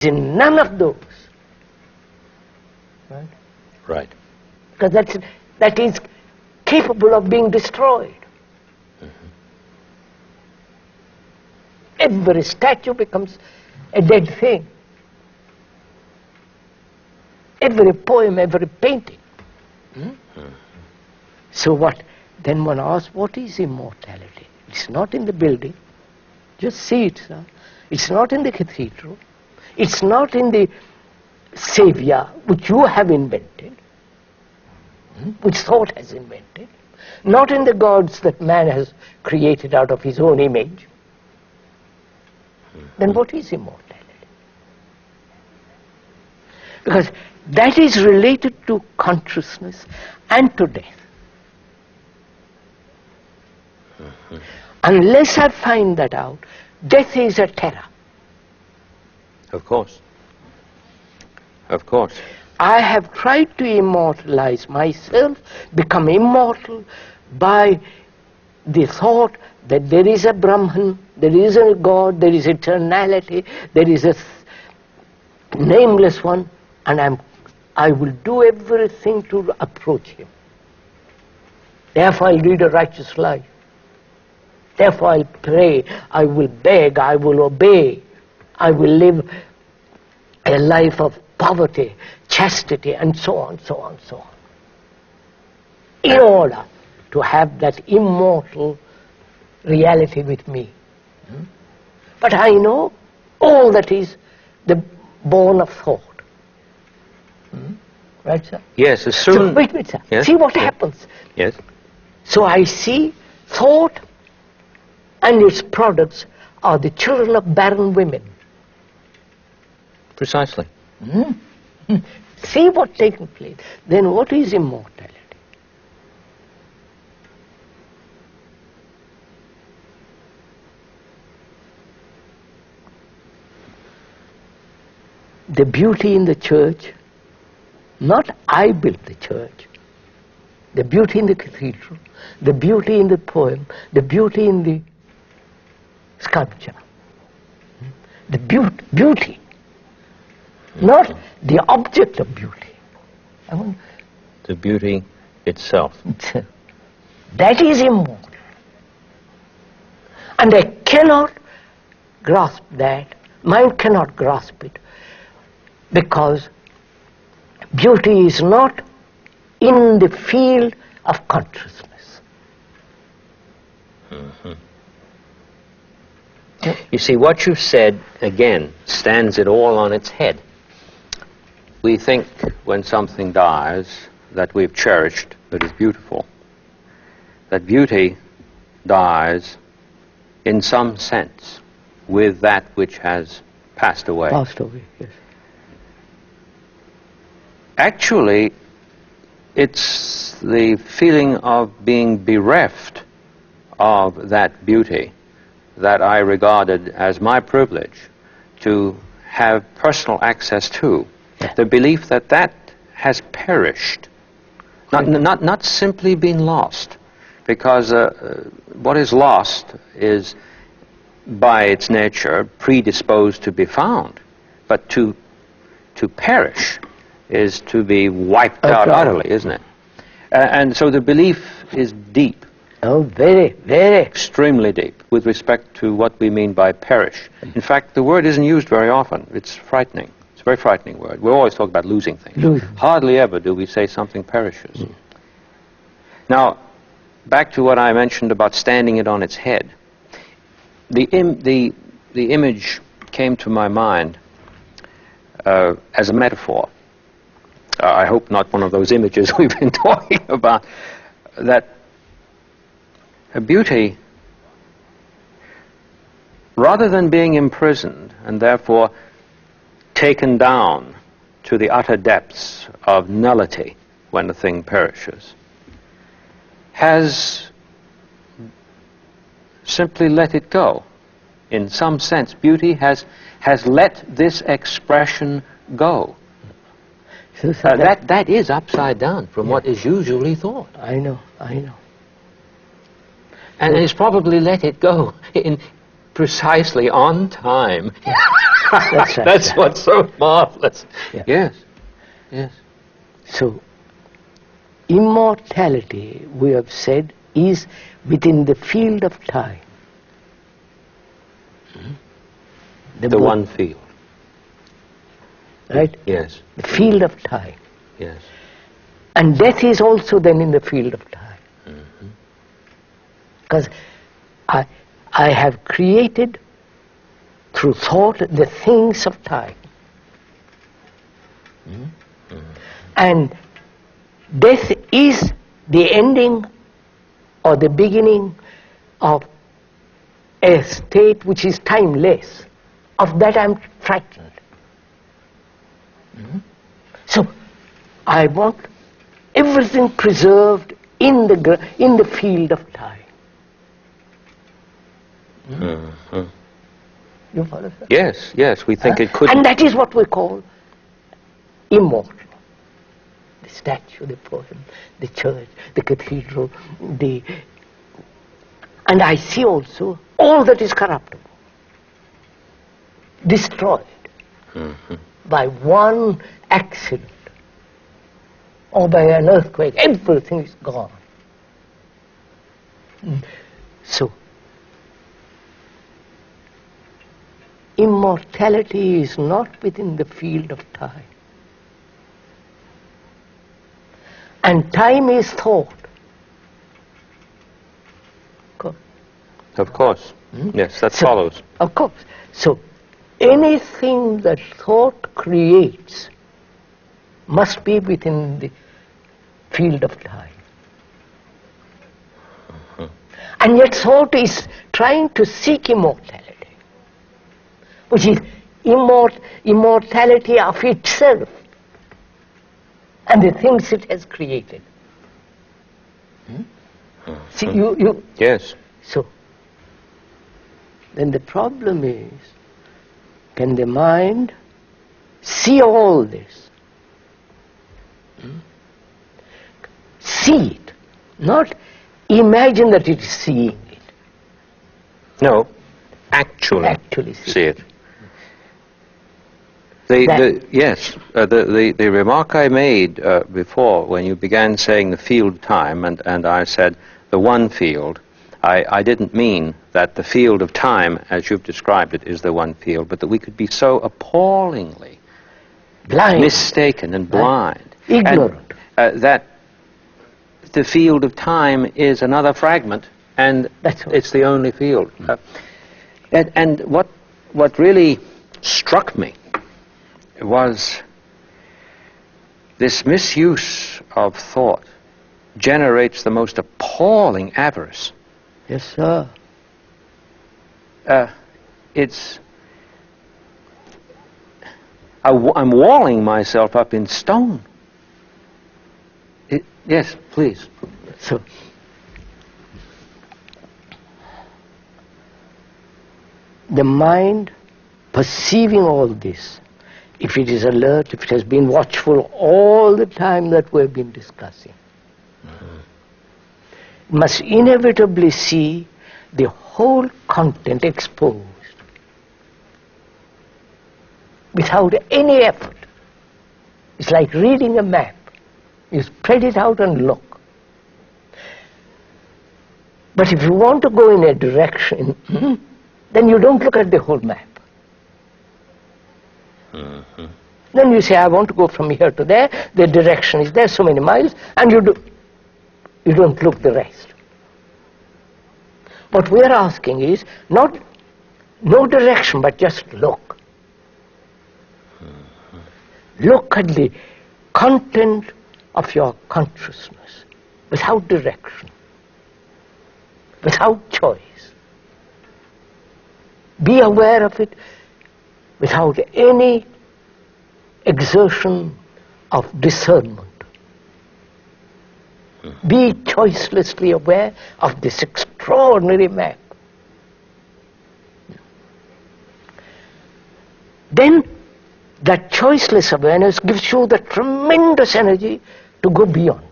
in none of those. Right? Right. Because that is capable of being destroyed. Every statue becomes a dead thing. Every poem, every painting. So what? Then one asks, what is immortality? It's not in the building. Just see it, sir. It's not in the cathedral. It's not in the Saviour, which you have invented, which thought has invented. Not in the gods that man has created out of his own image. Then what is immortality? Because that is related to consciousness and to death. Unless I find that out, death is a terror. Of course. Of course. I have tried to immortalize myself, become immortal by the thought that there is a Brahman, there is a God, there is eternality, there is a nameless one, and I will do everything to approach him. Therefore I'll lead a righteous life. Therefore I'll pray, I will beg, I will obey, I will live a life of poverty, chastity, and so on, so on, so on. In order to have that immortal reality with me. But I know all that is the born of thought. Right, sir? Yes, as soon... So, wait, sir. Yes? See what happens. Yes. So I see thought and its products are the children of barren women. Precisely. See what's taking place. Then what is immortality? The beauty in the church, not I built the church, the beauty in the cathedral, the beauty in the poem, the beauty in the sculpture, the beauty, not the object of beauty. The beauty itself. That is immortal. And I cannot grasp that, mind cannot grasp it, because beauty is not in the field of consciousness. You see, what you've said, again, stands it all on its head. We think when something dies that we've cherished, that is beautiful. That beauty dies in some sense with that which has passed away. Passed away, yes. Actually, it's the feeling of being bereft of that beauty that I regarded as my privilege to have personal access to. The belief that that has perished, not simply been lost, because what is lost is by its nature predisposed to be found, but to perish is to be wiped out utterly, isn't it? And so the belief is deep. Oh, very, very. Extremely deep with respect to what we mean by perish. In fact, the word isn't used very often. It's frightening. It's a very frightening word. We always talk about losing things. Hardly ever do we say something perishes. Now, back to what I mentioned about standing it on its head. The image came to my mind as a metaphor. I hope not one of those images we've been talking about, that beauty, rather than being imprisoned and therefore taken down to the utter depths of nullity when the thing perishes, has simply let it go. In some sense, beauty has let this expression go. That is upside down from what is usually thought. I know. And it's probably let it go in precisely on time That's right. That's what's so marvelous. Yeah. Yes, yes. So, immortality, we have said, is within the field of time. The one field. Right? Yes. The field of time. Yes. And death is also then in the field of time. Because I have created through thought the things of time. And death is the ending or the beginning of a state which is timeless. Of that I'm frightened. So I want everything preserved in the field of time. You follow, sir? Yes, yes, we think it could. And that is what we call immortal. The statue, the poem, the church, the cathedral, and I see also all that is corruptible, destroyed by one accident or by an earthquake. Everything is gone. So, immortality is not within the field of time. And time is thought. Of course. Yes, that follows. Of course. So, anything that thought creates must be within the field of time. And yet thought is trying to seek immortality, which is immortality of itself and the things it has created. See, you. Yes. So, then the problem is, can the mind see all this? See it, not imagine that it is seeing it. No, actually see it. The remark I made before, when you began saying the field of time, and I said the one field, I didn't mean that the field of time, as you've described it, is the one field, but that we could be so appallingly Blind. mistaken and blind. Ignorant. And, that the field of time is another fragment, and it's the only field. And what really struck me was this misuse of thought generates the most appalling avarice. Yes, sir. I'm walling myself up in stone. Yes, please. So, the mind perceiving all this, if it is alert, if it has been watchful all the time that we have been discussing, must inevitably see the whole content exposed without any effort. It's like reading a map. You spread it out and look. But if you want to go in a direction, then you don't look at the whole map. Then you say, I want to go from here to there, the direction is there, so many miles, and you don't look the rest. What we are asking is, no direction, but just look. Look at the content of your consciousness, without direction, without choice. Be aware of it without any exertion of discernment. Be choicelessly aware of this extraordinary map. Then that choiceless awareness gives you the tremendous energy to go beyond.